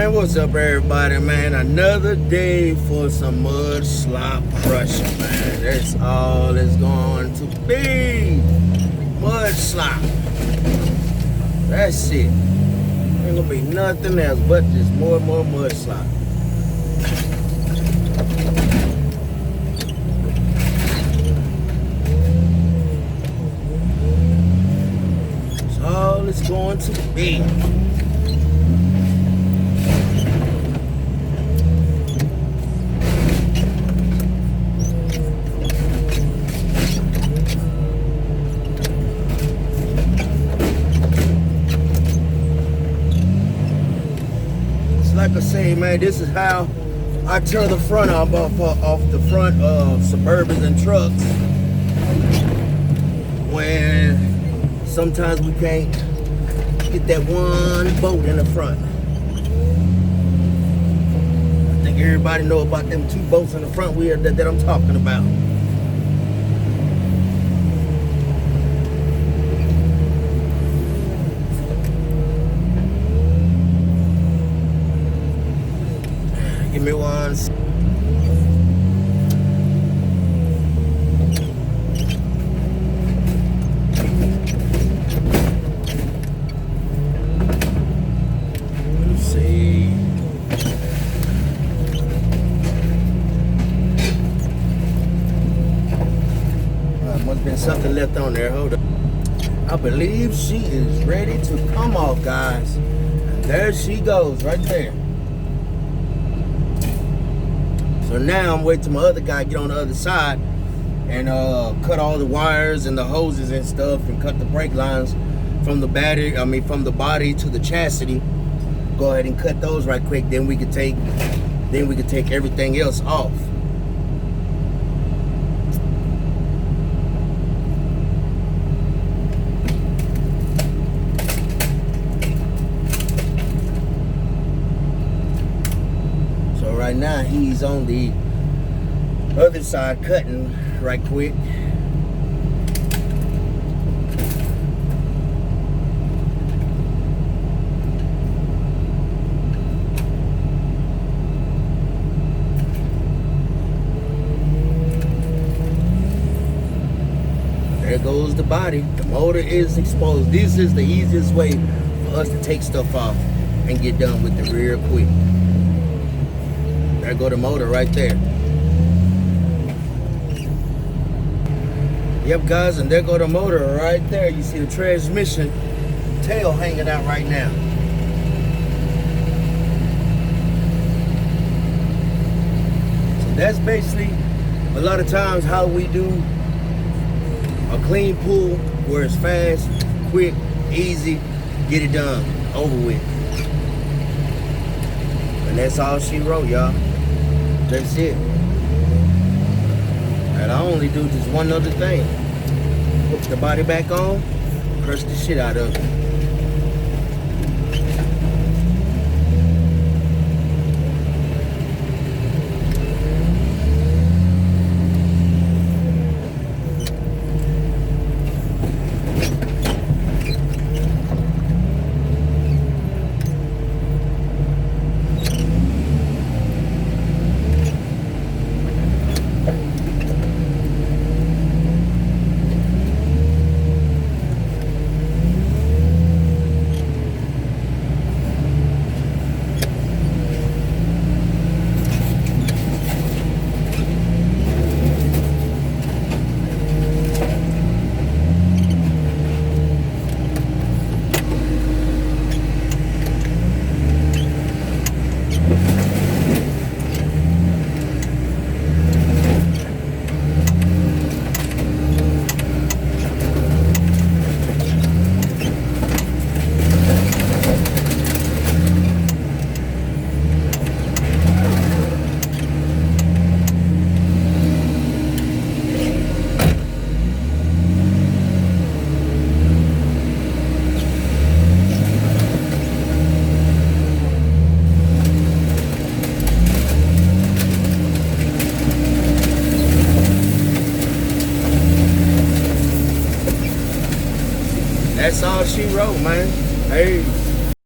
Man, what's up everybody, man? Another day for some mud slop crushing, man. That's all it's going to be. Mud slop. That's it. Ain't gonna be nothing else but just more and more mud slop. That's all it's going to be. Like I say, man, this is how I tear the front off the front of Suburbans and trucks when sometimes we can't get that one bolt in the front. I think everybody know about them two bolts in the front wheel that I'm talking about. Give me one. Let's see. Must have been something left on there. Hold up. I believe she is ready to come off, guys. There she goes, right there. So now I'm waiting till my other guy get on the other side and cut all the wires and the hoses and stuff and cut the brake lines from the battery, from the body to the chassis. Go ahead and cut those right quick. Then we could take everything else off. Right now he's on the other side cutting right quick. There goes the body. The motor is exposed. This is the easiest way for us to take stuff off and get done with the rear quick. There go the motor right there. Yep, guys, and there go the motor right there. You see the transmission tail hanging out right now. So that's basically a lot of times how we do a clean pull, where it's fast, quick, easy, get it done, over with. And that's all she wrote, y'all. That's it. And I only do just one other thing. Hook the body back on, crush the shit out of it. That's all she wrote, man. Hey.